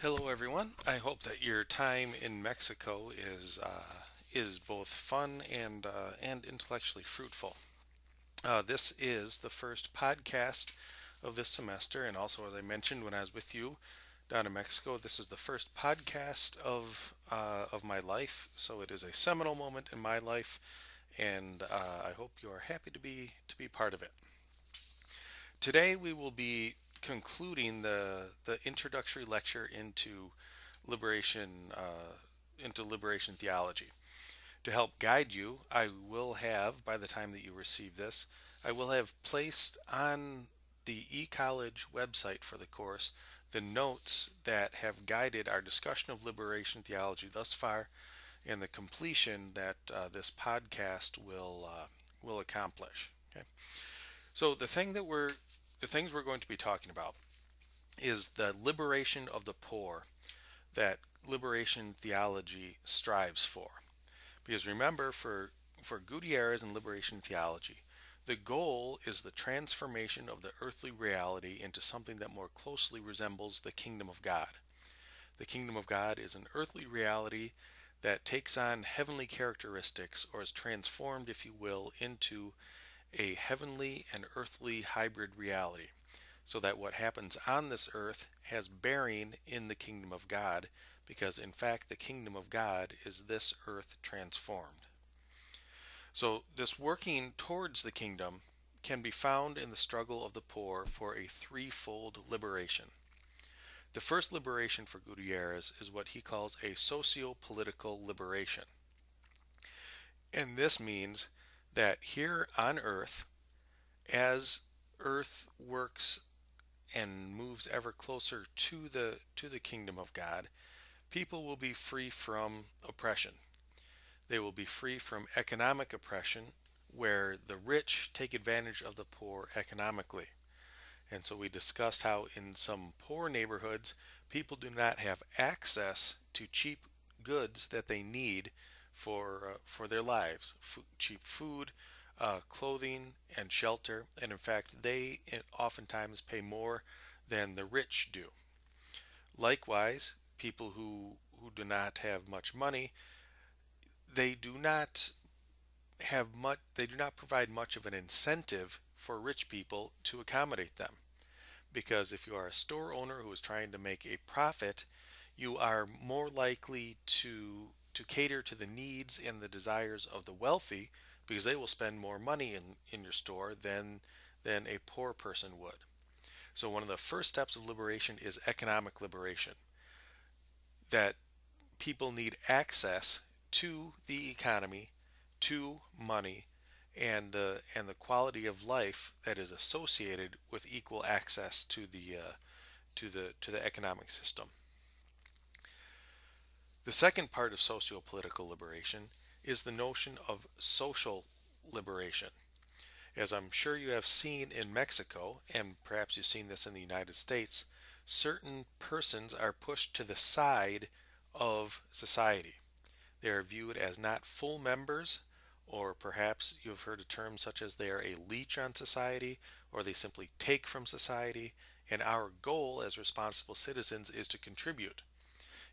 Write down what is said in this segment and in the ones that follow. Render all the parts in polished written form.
Hello, everyone. I hope that your time in Mexico is both fun and intellectually fruitful. This is the first podcast of this semester, and also, as I mentioned when I was with you down in Mexico, this is the first podcast of my life. So it is a seminal moment in my life, and I hope you are happy to be part of it. Today we will be concluding the introductory lecture into liberation theology. To help guide you, I will have, by the time that you receive this, I will have placed on the eCollege website for the course the notes that have guided our discussion of liberation theology thus far and the completion that this podcast will accomplish. Okay? So the things we're going to be talking about is the liberation of the poor that liberation theology strives for. Because remember, for Gutierrez and liberation theology, the goal is the transformation of the earthly reality into something that more closely resembles the kingdom of God. The kingdom of God is an earthly reality that takes on heavenly characteristics, or is transformed, if you will, into a heavenly and earthly hybrid reality, so that what happens on this earth has bearing in the kingdom of God, because in fact the kingdom of God is this earth transformed. So this working towards the kingdom can be found in the struggle of the poor for a threefold liberation. The first liberation for Gutierrez is what he calls a sociopolitical liberation. And this means that here on earth, as earth works and moves ever closer to the kingdom of God, people will be free from oppression. They will be free from economic oppression, where the rich take advantage of the poor economically. And so we discussed how in some poor neighborhoods, people do not have access to cheap goods that they need for their lives, cheap food, clothing, and shelter. And in fact, they oftentimes pay more than the rich do. Likewise, people who do not have much money, they do not they do not provide much of an incentive for rich people to accommodate them. Because if you are a store owner who is trying to make a profit, you are more likely to cater to the needs and the desires of the wealthy, because they will spend more money in your store than a poor person would. So one of the first steps of liberation is economic liberation. That people need access to the economy, to money, and the quality of life that is associated with equal access to the economic system. The second part of sociopolitical liberation is the notion of social liberation. As I'm sure you have seen in Mexico, and perhaps you've seen this in the United States, certain persons are pushed to the side of society. They are viewed as not full members, or perhaps you've heard a term such as they are a leech on society, or they simply take from society. And our goal as responsible citizens is to contribute.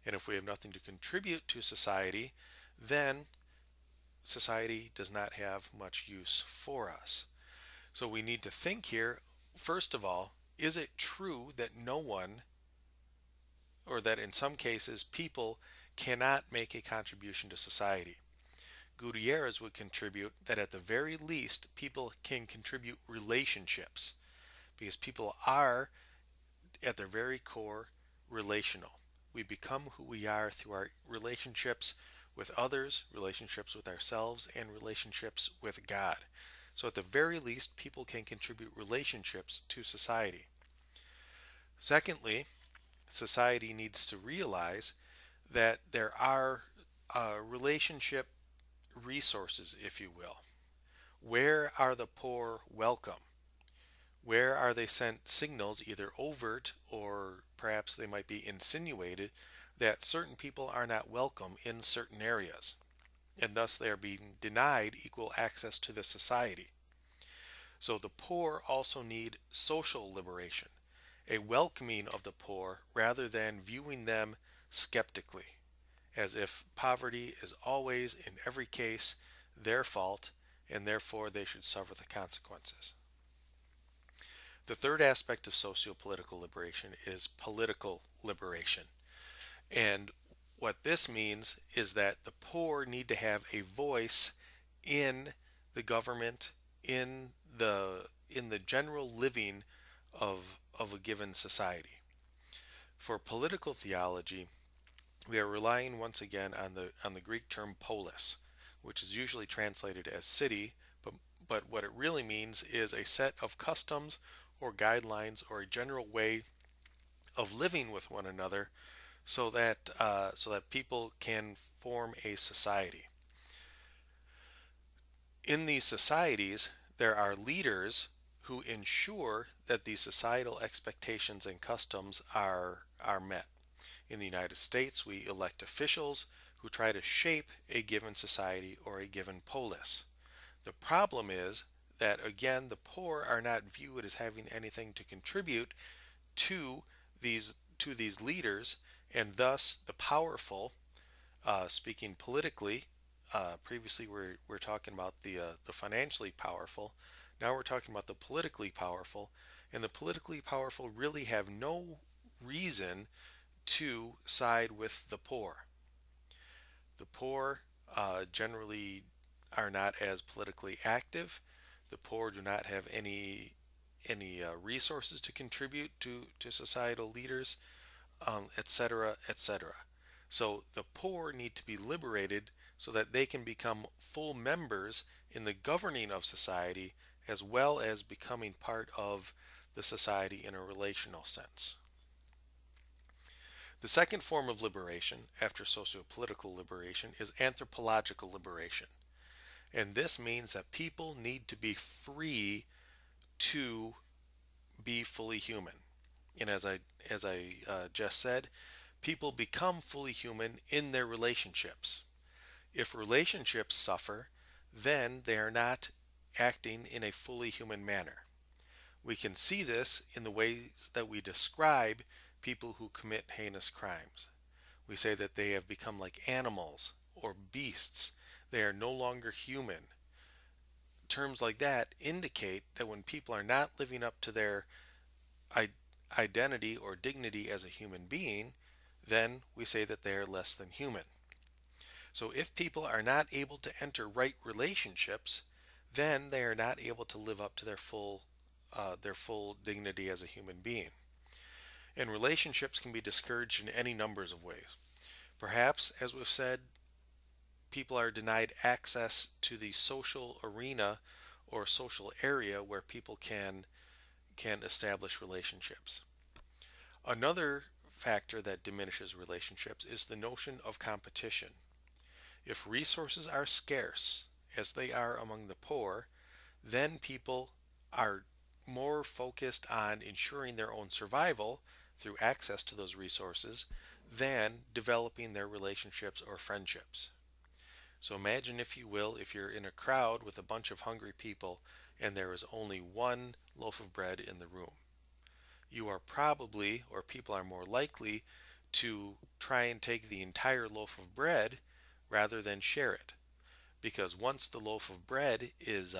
And if we have nothing to contribute to society, then society does not have much use for us. So we need to think here, first of all, is it true that no one, or that in some cases people cannot make a contribution to society? Gutierrez would contribute that at the very least people can contribute relationships, because people are at their very core relational. We become who we are through our relationships with others, relationships with ourselves, and relationships with God. So at the very least, people can contribute relationships to society. Secondly, society needs to realize that there are relationship resources, if you will. Where are the poor welcome? Where are they sent signals, either overt or perhaps they might be insinuated, that certain people are not welcome in certain areas, and thus they are being denied equal access to the society? So the poor also need social liberation. a welcoming of the poor rather than viewing them skeptically, as if poverty is always, in every case, their fault and therefore they should suffer the consequences. The third aspect of sociopolitical liberation is political liberation. And what this means is that the poor need to have a voice in the government, in the general living of a given society. For political theology, we are relying once again on the Greek term polis, which is usually translated as city, but what it really means is a set of customs or guidelines or a general way of living with one another so that people can form a society. In these societies, there are leaders who ensure that these societal expectations and customs are met. In the United States, we elect officials who try to shape a given society or a given polis. The problem is that, again, the poor are not viewed as having anything to contribute to these leaders, and thus the powerful, speaking politically, previously we're talking about the financially powerful. Now we're talking about the politically powerful, and the politically powerful really have no reason to side with the poor. The poor generally are not as politically active. The poor do not have any resources to contribute to societal leaders, etc., etc. So the poor need to be liberated so that they can become full members in the governing of society as well as becoming part of the society in a relational sense. The second form of liberation after sociopolitical liberation is anthropological liberation. And this means that people need to be free to be fully human. And as I just said, people become fully human in their relationships. If relationships suffer, then they are not acting in a fully human manner. We can see this in the ways that we describe people who commit heinous crimes. We say that they have become like animals or beasts. They are no longer human. Terms like that indicate that when people are not living up to their identity or dignity as a human being, then we say that they are less than human. So if people are not able to enter right relationships, then they are not able to live up to their full dignity as a human being. And relationships can be discouraged in any numbers of ways. Perhaps, as we've said, people are denied access to the social arena or social area where people can establish relationships. Another factor that diminishes relationships is the notion of competition. If resources are scarce, as they are among the poor, then people are more focused on ensuring their own survival through access to those resources than developing their relationships or friendships. So imagine, if you will, if you're in a crowd with a bunch of hungry people and there is only one loaf of bread in the room. You are probably, or people are more likely, to try and take the entire loaf of bread rather than share it. Because once the loaf of bread is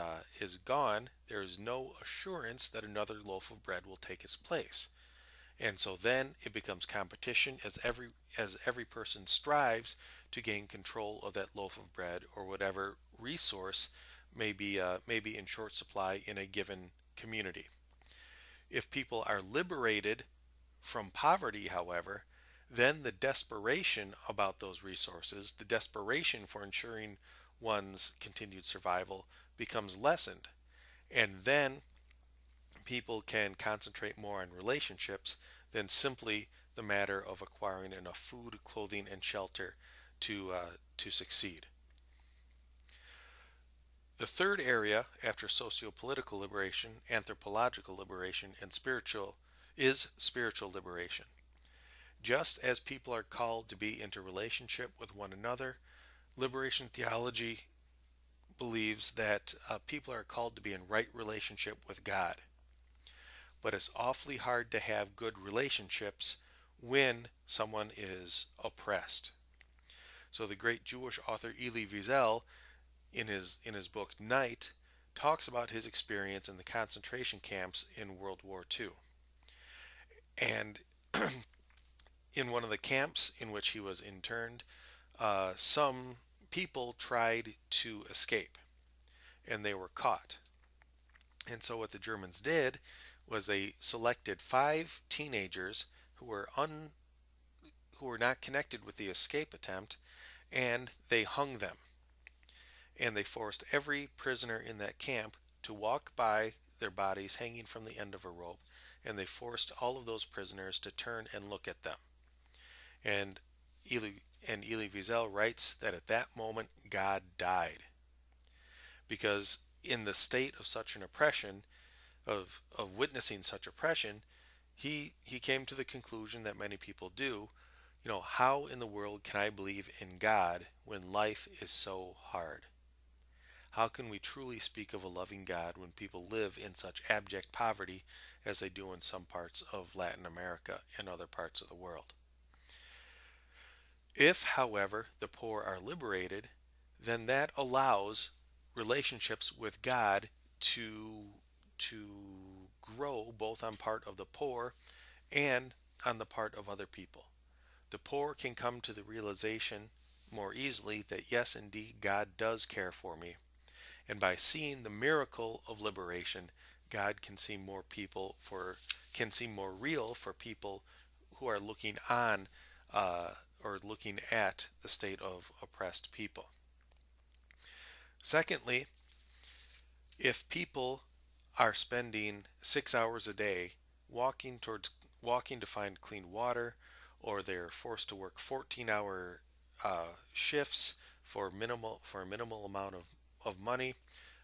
gone, there is no assurance that another loaf of bread will take its place. And so then it becomes competition as every person strives to gain control of that loaf of bread or whatever resource may be in short supply in a given community. If people are liberated from poverty, however, then the desperation about those resources, the desperation for ensuring one's continued survival becomes lessened. And then people can concentrate more on relationships than simply the matter of acquiring enough food, clothing, and shelter to succeed. The third area after socio-political liberation, anthropological liberation, and spiritual liberation. Just as people are called to be into relationship with one another, liberation theology believes that people are called to be in right relationship with God. but it's awfully hard to have good relationships when someone is oppressed. So the great Jewish author Elie Wiesel, in his book Night, talks about his experience in the concentration camps in World War II. And in one of the camps in which he was interned, some people tried to escape and they were caught. And so what the Germans did was they selected 5 teenagers who were not connected with the escape attempt, and they hung them. And they forced every prisoner in that camp to walk by their bodies hanging from the end of a rope, and they forced all of those prisoners to turn and look at them. And Elie Wiesel writes that at that moment God died, because in the state of such an oppression, of witnessing such oppression, he came to the conclusion that many people do. How in the world can I believe in God when life is so hard? How can we truly speak of a loving God when people live in such abject poverty as they do in some parts of Latin America and other parts of the world? If, however, the poor are liberated, then that allows relationships with God to grow both on part of the poor and on the part of other people. The poor can come to the realization more easily that yes, indeed, God does care for me. And by seeing the miracle of liberation, God can seem more real for people who are looking on or looking at the state of oppressed people. Secondly, if people are spending 6 hours a day walking to find clean water, or they're forced to work 14-hour shifts for a minimal amount of money,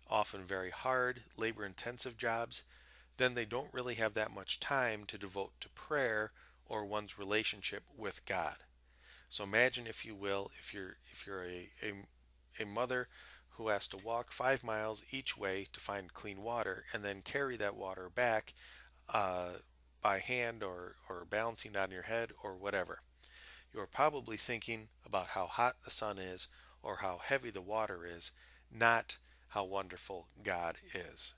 often very hard, labor-intensive jobs, then they don't really have that much time to devote to prayer or one's relationship with God. So imagine, if you will, if you're a mother who has to walk 5 miles each way to find clean water and then carry that water back by hand or balancing on your head or whatever. You're probably thinking about how hot the sun is or how heavy the water is, not how wonderful God is.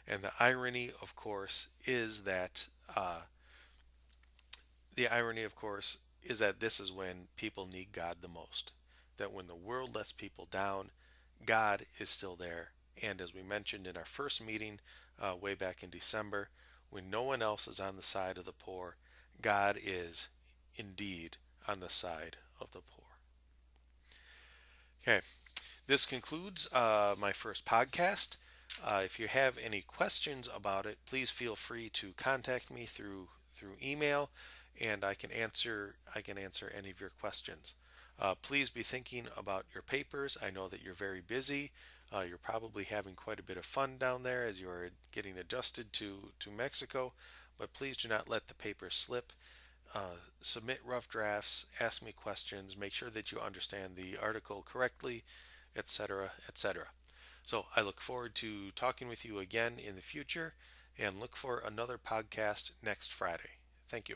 And the irony, of course, is that this is when people need God the most. That when the world lets people down, God is still there. And as we mentioned in our first meeting way back in December, when no one else is on the side of the poor, God is indeed on the side of the poor. Okay, this concludes my first podcast. If you have any questions about it, please feel free to contact me through email, and I can answer any of your questions. Please be thinking about your papers. I know that you're very busy. You're probably having quite a bit of fun down there as you're getting adjusted to Mexico, but please do not let the papers slip. Submit rough drafts, ask me questions, make sure that you understand the article correctly, etc., etc. So I look forward to talking with you again in the future, and look for another podcast next Friday. Thank you.